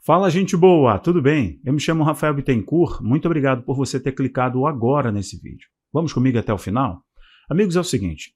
Fala, gente boa, tudo bem? Eu me chamo Rafael Bittencourt, muito obrigado por você ter clicado agora nesse vídeo. Vamos comigo até o final? Amigos, é o seguinte,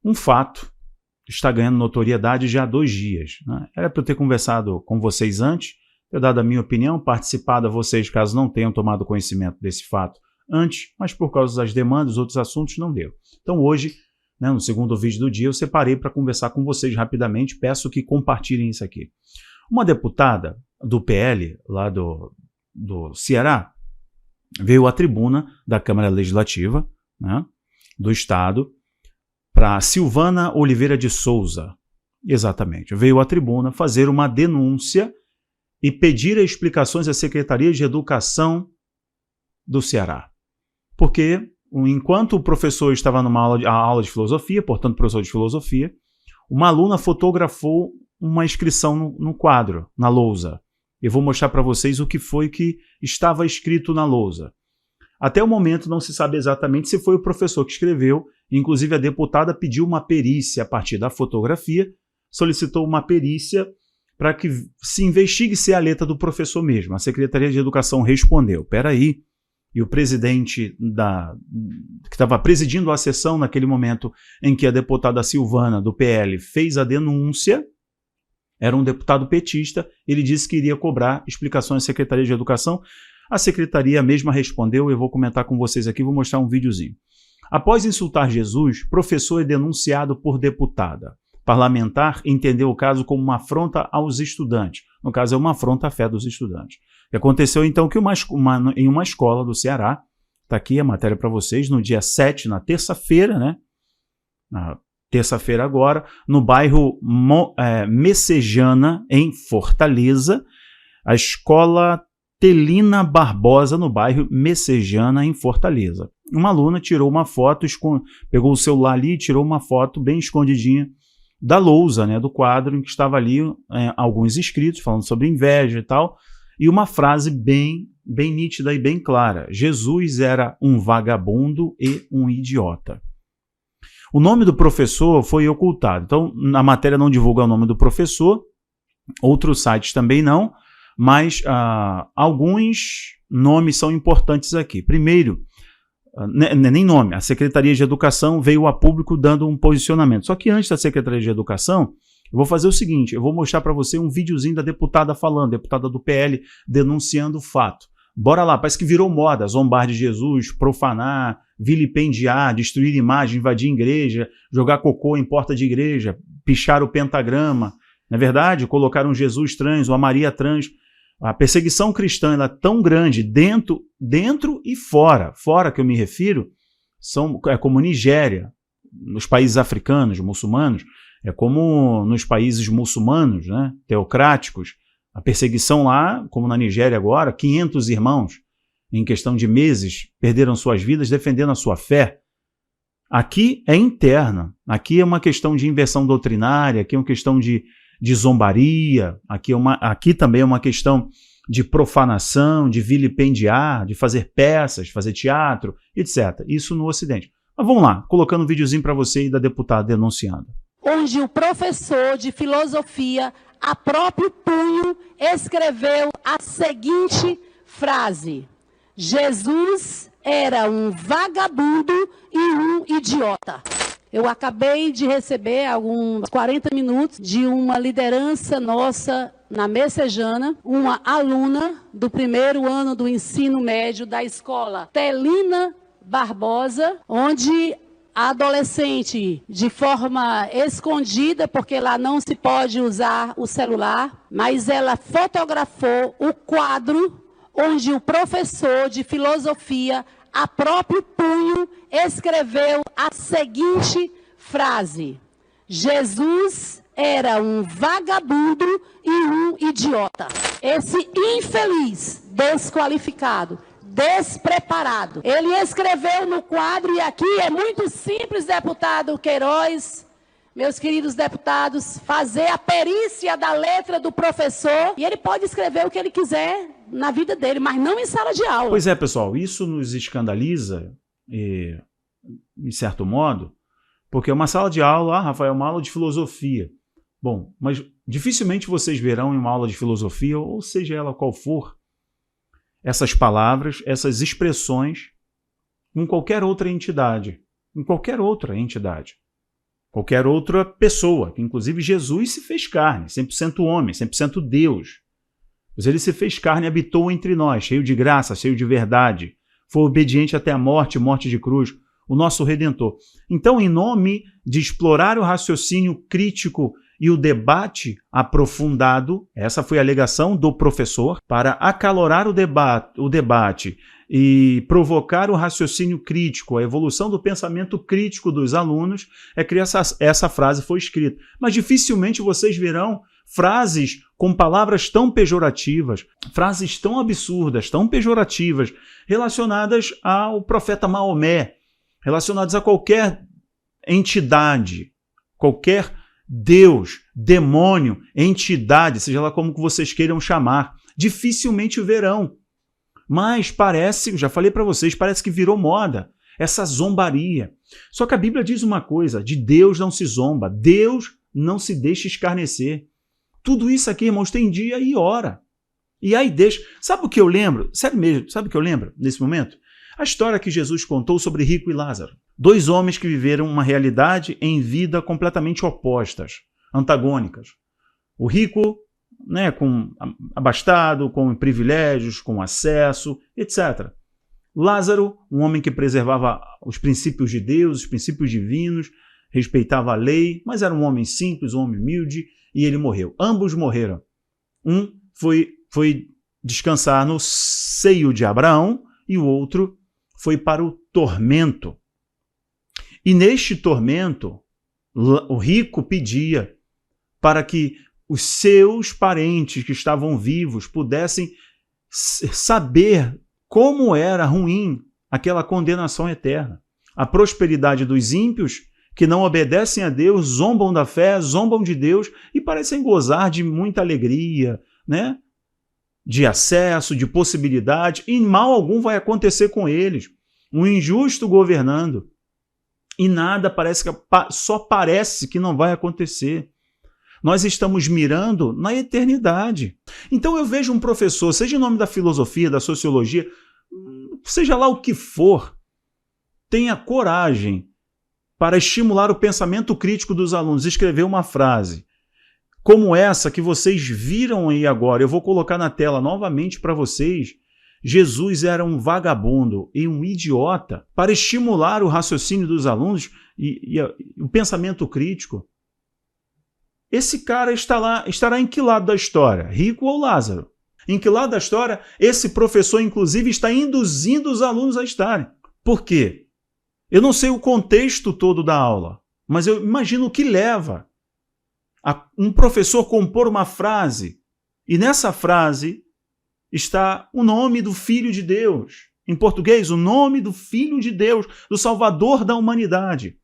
um fato está ganhando notoriedade já há 2 dias. Né? Era para eu ter conversado com vocês antes, ter dado a minha opinião, participado a vocês caso não tenham tomado conhecimento desse fato antes, mas por causa das demandas, outros assuntos, não deu. Então hoje, no segundo vídeo do dia, eu separei para conversar com vocês rapidamente, peço que compartilhem isso aqui. Uma deputada do PL, lá do Ceará, veio à tribuna da Câmara Legislativa, né, do Estado, para Silvana Oliveira de Souza, exatamente, veio à tribuna fazer uma denúncia e pedir explicações à Secretaria de Educação do Ceará. Porque, enquanto o professor estava numa aula de filosofia, portanto, professor de filosofia, uma aluna fotografou uma inscrição no quadro, na lousa. Eu vou mostrar para vocês o que foi que estava escrito na lousa. Até o momento não se sabe exatamente se foi o professor que escreveu, inclusive a deputada pediu uma perícia a partir da fotografia, solicitou uma perícia para que se investigue se é a letra do professor mesmo. A Secretaria de Educação respondeu, espera aí, e o presidente que estava presidindo a sessão naquele momento em que a deputada Silvana, do PL, fez a denúncia, era um deputado petista, ele disse que iria cobrar explicações à Secretaria de Educação. A Secretaria mesma respondeu, eu vou comentar com vocês aqui, vou mostrar um videozinho. Após insultar Jesus, professor é denunciado por deputada. Parlamentar entendeu o caso como uma afronta aos estudantes. No caso, é uma afronta à fé dos estudantes. E aconteceu então que em uma escola do Ceará, está aqui a matéria para vocês, no dia 7, na terça-feira, né? Na terça-feira agora, no bairro Messejana, em Fortaleza, a escola Telina Barbosa, no bairro Messejana, em Fortaleza. Uma aluna tirou uma foto, pegou o celular ali e tirou uma foto bem escondidinha da lousa, né, do quadro, em que estava ali alguns escritos falando sobre inveja e tal, e uma frase bem nítida e bem clara. Jesus era um vagabundo e um idiota. O nome do professor foi ocultado. Então, a matéria não divulga o nome do professor, outros sites também não, mas alguns nomes são importantes aqui. Primeiro, nem nome, a Secretaria de Educação veio a público dando um posicionamento. Só que antes da Secretaria de Educação, eu vou fazer o seguinte, eu vou mostrar para você um videozinho da deputada falando, deputada do PL, denunciando o fato. Bora lá, parece que virou moda, zombar de Jesus, profanar, vilipendiar, destruir imagem, invadir igreja, jogar cocô em porta de igreja, pichar o pentagrama. Na verdade, colocar um Jesus trans, uma Maria trans. A perseguição cristã ela é tão grande dentro e fora. Fora que eu me refiro, é como Nigéria, nos países africanos, muçulmanos, é como nos países muçulmanos, né, teocráticos. A perseguição lá, como na Nigéria agora, 500 irmãos, em questão de meses, perderam suas vidas defendendo a sua fé. Aqui é interna, aqui é uma questão de inversão doutrinária, aqui é uma questão de zombaria, aqui também é uma questão de profanação, de vilipendiar, de fazer peças, fazer teatro, etc. Isso no Ocidente. Mas vamos lá, colocando um videozinho para você e da deputada denunciando. Onde o professor de filosofia, a próprio punho, escreveu a seguinte frase: Jesus era um vagabundo e um idiota. Eu acabei de receber alguns 40 minutos de uma liderança nossa na Messejana, uma aluna do 1º ano do ensino médio da escola Telina Barbosa, onde a adolescente, de forma escondida, porque lá não se pode usar o celular, mas ela fotografou o quadro onde o professor de filosofia, a próprio punho, escreveu a seguinte frase: Jesus era um vagabundo e um idiota. Esse infeliz, desqualificado, despreparado, ele escreveu no quadro, e aqui é muito simples, deputado Queiroz, meus queridos deputados, fazer a perícia da letra do professor, e ele pode escrever o que ele quiser na vida dele, mas não em sala de aula. Pois é, pessoal, isso nos escandaliza, de certo modo, porque é uma sala de aula, Rafael, é uma aula de filosofia. Bom, mas Dificilmente vocês verão em uma aula de filosofia, ou seja ela qual for, essas palavras, essas expressões em qualquer outra entidade, qualquer outra pessoa, que inclusive Jesus se fez carne, 100% homem, 100% Deus. Mas ele se fez carne e habitou entre nós, cheio de graça, cheio de verdade, foi obediente até a morte, morte de cruz, o nosso Redentor. Então, em nome de explorar o raciocínio crítico e o debate aprofundado, essa foi a alegação do professor, para acalorar o debate e provocar o raciocínio crítico, a evolução do pensamento crítico dos alunos, é que essa frase foi escrita. Mas dificilmente vocês verão frases com palavras tão pejorativas, frases tão absurdas, tão pejorativas, relacionadas ao profeta Maomé, relacionadas a qualquer entidade, qualquer Deus, demônio, entidade, seja lá como vocês queiram chamar, dificilmente verão. Mas parece, já falei para vocês, parece que virou moda essa zombaria. Só que a Bíblia diz uma coisa, de Deus não se zomba, Deus não se deixa escarnecer. Tudo isso aqui, irmãos, tem dia e hora. E aí deixa. Sabe o que eu lembro? Sério mesmo, sabe o que eu lembro nesse momento? A história que Jesus contou sobre Rico e Lázaro. Dois homens que viveram uma realidade em vida completamente opostas, antagônicas. O rico, abastado, com privilégios, com acesso, etc. Lázaro, um homem que preservava os princípios de Deus, os princípios divinos, respeitava a lei, mas era um homem simples, um homem humilde, e ele morreu. Ambos morreram. Um foi descansar no seio de Abraão e o outro foi para o tormento. E neste tormento, o rico pedia para que os seus parentes que estavam vivos pudessem saber como era ruim aquela condenação eterna. A prosperidade dos ímpios, que não obedecem a Deus, zombam da fé, zombam de Deus e parecem gozar de muita alegria, de acesso, de possibilidade, e mal algum vai acontecer com eles. Um injusto governando. E nada só parece que não vai acontecer. Nós estamos mirando na eternidade. Então eu vejo um professor, seja em nome da filosofia, da sociologia, seja lá o que for, tenha coragem para estimular o pensamento crítico dos alunos, escrever uma frase como essa que vocês viram aí agora. Eu vou colocar na tela novamente para vocês. Jesus era um vagabundo e um idiota, para estimular o raciocínio dos alunos e o pensamento crítico. Esse cara estará em que lado da história? Rico ou Lázaro? Em que lado da história esse professor, inclusive, está induzindo os alunos a estarem? Por quê? Eu não sei o contexto todo da aula, mas eu imagino o que leva a um professor compor uma frase, e nessa frase está o nome do Filho de Deus. Em português, o nome do Filho de Deus, do Salvador da humanidade.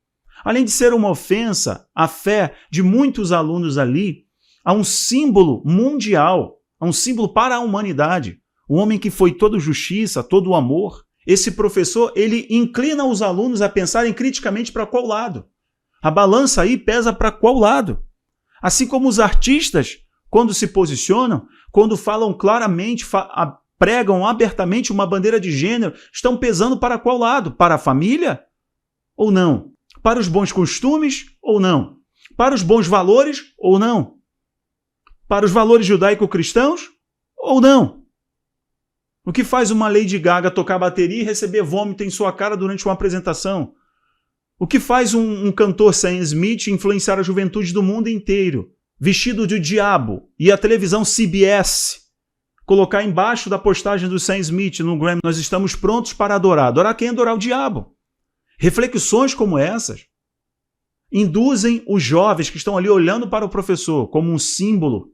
Além de ser uma ofensa à fé de muitos alunos ali, há um símbolo mundial, há um símbolo para a humanidade. O homem que foi todo justiça, todo amor. Esse professor, ele inclina os alunos a pensarem criticamente para qual lado. A balança aí pesa para qual lado. Assim como os artistas, quando se posicionam, quando falam claramente, pregam abertamente uma bandeira de gênero, estão pesando para qual lado? Para a família ou não? Para os bons costumes ou não? Para os bons valores ou não? Para os valores judaico-cristãos ou não? O que faz uma Lady Gaga tocar bateria e receber vômito em sua cara durante uma apresentação? O que faz um cantor Sam Smith influenciar a juventude do mundo inteiro, vestido de diabo, e a televisão CBS colocar embaixo da postagem do Sam Smith no Grammy: nós estamos prontos para adorar. Adorar quem? Adorar o diabo. Reflexões como essas induzem os jovens que estão ali olhando para o professor como um símbolo,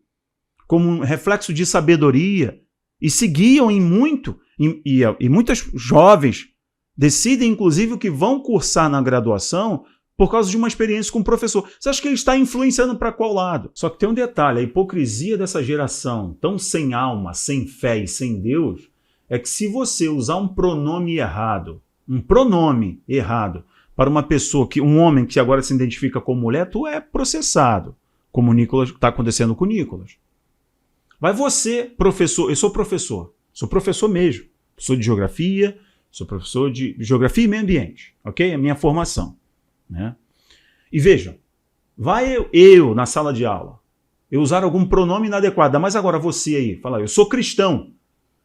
como um reflexo de sabedoria, e se guiam em muito, e muitos jovens decidem, inclusive, o que vão cursar na graduação por causa de uma experiência com o professor. Você acha que ele está influenciando para qual lado? Só que tem um detalhe: a hipocrisia dessa geração, tão sem alma, sem fé e sem Deus, é que se você usar um pronome errado para uma pessoa, um homem que agora se identifica como mulher, tu é processado. como o Nicolas está acontecendo com o Nicolas. Vai você, professor, eu sou professor mesmo, sou de geografia, sou professor de geografia e meio ambiente, ok? É a minha formação, né? E vejam, vai eu na sala de aula, eu usar algum pronome inadequado, mas agora você aí, fala, eu sou cristão,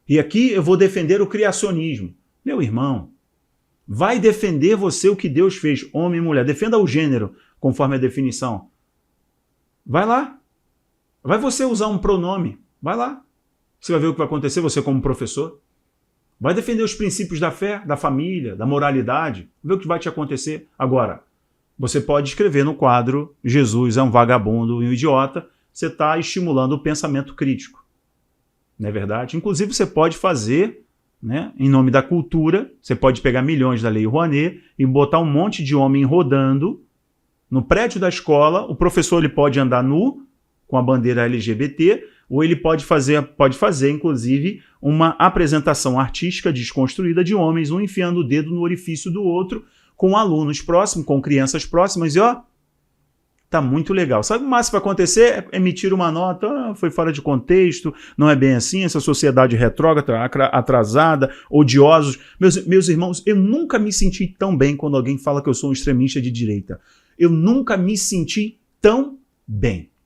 e aqui eu vou defender o criacionismo. Meu irmão, vai defender você o que Deus fez, homem e mulher, defenda o gênero, conforme a definição. Vai lá, vai você usar um pronome, vai lá, você vai ver o que vai acontecer, você como professor. Vai defender os princípios da fé, da família, da moralidade, vê o que vai te acontecer. Agora, você pode escrever no quadro Jesus é um vagabundo e um idiota, você está estimulando o pensamento crítico. Não é verdade? Inclusive, você pode fazer, né, em nome da cultura, você pode pegar milhões da Lei Rouanet e botar um monte de homem rodando no prédio da escola. O professor ele pode andar nu, com a bandeira LGBT, ou ele pode fazer, inclusive, uma apresentação artística desconstruída de homens, um enfiando o dedo no orifício do outro, com alunos próximos, com crianças próximas, e ó, tá muito legal. Sabe o máximo que vai acontecer? É emitir uma nota, foi fora de contexto, não é bem assim, essa sociedade retrógrada, atrasada, odiosos. Meus irmãos, eu nunca me senti tão bem quando alguém fala que eu sou um extremista de direita. Eu nunca me senti tão bem.